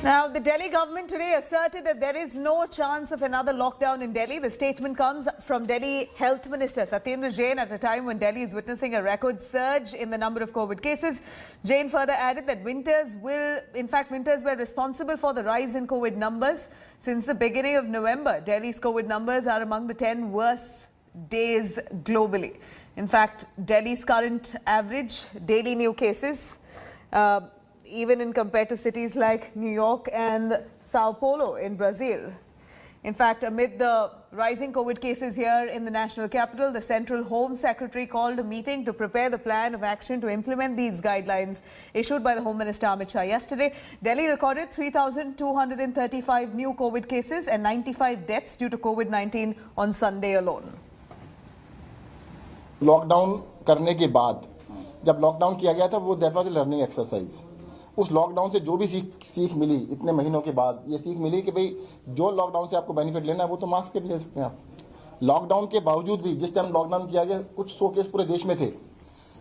Now, the Delhi government today asserted that there is no chance of another lockdown in Delhi. The statement comes from Delhi Health Minister Satyendra Jain at a time when Delhi is witnessing a record surge in the number of COVID cases. Jain further added that winters were responsible for the rise in COVID numbers. Since the beginning of November, Delhi's COVID numbers are among the 10 worst days globally. In fact, Delhi's current average daily new cases, even in compared to cities like New York and Sao Paulo in Brazil. In fact, amid the rising COVID cases here in the national capital, the Central Home Secretary called a meeting to prepare the plan of action to implement these guidelines issued by the Home Minister Amit Shah yesterday. Delhi recorded 3,235 new COVID cases and 95 deaths due to COVID-19 on Sunday alone. Lockdown करने के बाद जब lockdown किया गया था वो that was a learning exercise. उस lockdown से जो भी सीख मिली इतने महीनों के बाद, ये सीख मिली कि भाई जो लॉकडाउन से आपको बेनिफिट लेना है वो तो मास्क के ले सकते हैं आप। लॉकडाउन के बावजूद भी जिस टाइम लॉकडाउन किया गया कुछ 100 केस पूरे देश में थे,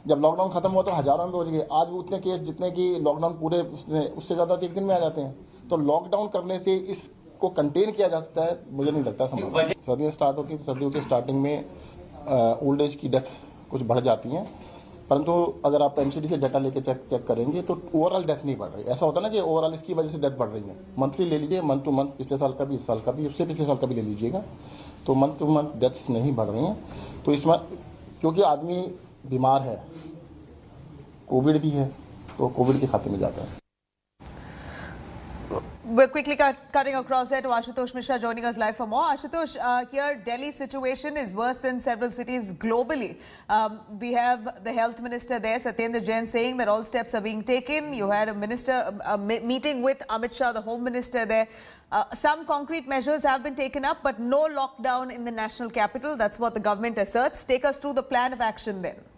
जब लॉकडाउन खत्म हुआ तो हजारों में पहुंच गए। आज वो उतने केस जितने की लॉकडाउन पूरे उससे ज्यादा तो एक दिन में आ जाते हैं। तो लॉकडाउन करने से इसको कंटेन किया जा सकता है, मुझे नहीं लगता संभव। सर्दियाँ स्टार्ट होती है, सर्दियों के स्टार्टिंग में ओल्ड एज की डेथ कुछ बढ़ जाती हैं, परंतु अगर आप एनसीडी से डाटा लेके चेक करेंगे तो ओवरऑल डेथ नहीं बढ़ रही। ऐसा होता है ना कि ओवरऑल इसकी वजह से डेथ बढ़ रही है। मंथली ले लीजिए, मंथ टू मंथ, पिछले साल का भी, इस साल का भी, उससे पिछले साल का भी ले लीजिएगा, तो मंथ टू मंथ डेथ्स नहीं बढ़ रही हैं। तो इसमें क्योंकि आदमी बीमार है, कोविड भी है, तो कोविड के खाते में जाता है। We're quickly cutting across there to Ashutosh Mishra joining us live for more. Ashutosh, here Delhi's situation is worse than several cities globally. We have the health minister there, Satyendra Jain, saying that all steps are being taken. You had a meeting with Amit Shah, the home minister there. Some concrete measures have been taken up, but no lockdown in the national capital. That's what the government asserts. Take us through the plan of action then.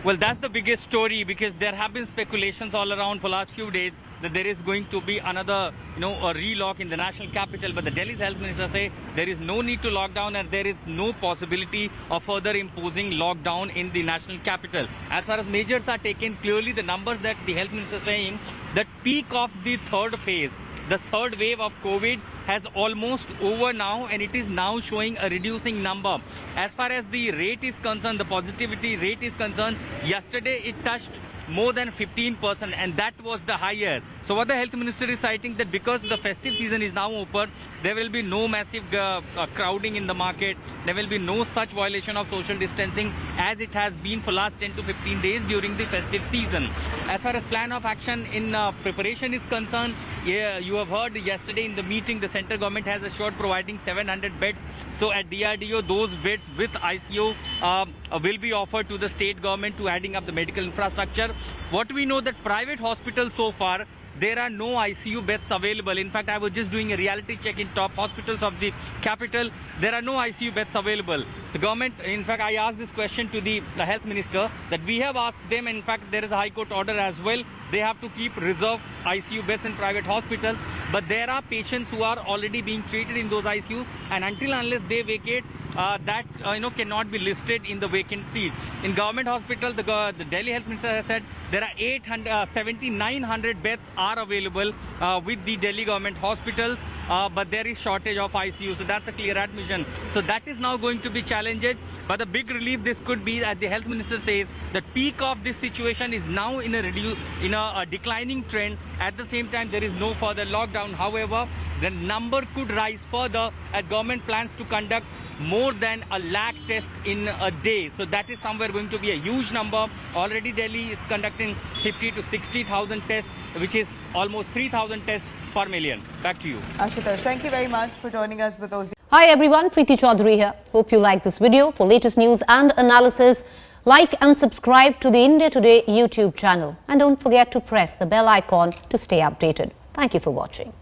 Well, that's the biggest story, because there have been speculations all around for the last few days that there is going to be another, a relock in the national capital. But the Delhi's health minister say there is no need to lock down and there is no possibility of further imposing lockdown in the national capital. As far as measures are taken, clearly the numbers that the health minister is saying, that peak of the third phase, the third wave of COVID has almost over now, and it is now showing a reducing number. As far as the rate is concerned, the positivity rate is concerned, yesterday it touched more than 15%, and that was the higher. So what the health minister is citing, that because the festive season is now over, there will be no massive crowding in the market, there will be no such violation of social distancing as it has been for last 10 to 15 days during the festive season. As far as plan of action in preparation is concerned, you have heard yesterday in the meeting, the central government has assured providing 700 beds. So at DRDO, those beds with ICU will be offered to the state government to adding up the medical infrastructure. What we know that private hospitals so far, there are no ICU beds available. In fact, I was just doing a reality check in top hospitals of the capital. There are no ICU beds available. The government, in fact, I asked this question to the health minister, that we have asked them, in fact, there is a high court order as well. They have to keep reserved ICU beds in private hospitals. But there are patients who are already being treated in those ICUs, and until unless they vacate, that cannot be listed in the vacant seats. In government hospital, the Delhi health minister has said there are 7,900 beds are available with the Delhi government hospitals, but there is shortage of ICU. So that's a clear admission. So that is now going to be challenged. But the big relief this could be, as the health minister says, the peak of this situation is now in a declining trend. At the same time, there is no further lockdown. However, the number could rise further as government plans to conduct more than 1 lakh tests in a day. So that is somewhere going to be a huge number. Already Delhi is conducting 50 to 60,000 tests, which is almost 3,000 tests per million. Back to you. Ashutosh, thank you very much for joining us with those. Hi everyone, Preeti Chaudhary here. Hope you like this video. For latest news and analysis, like and subscribe to the India Today YouTube channel. And don't forget to press the bell icon to stay updated. Thank you for watching.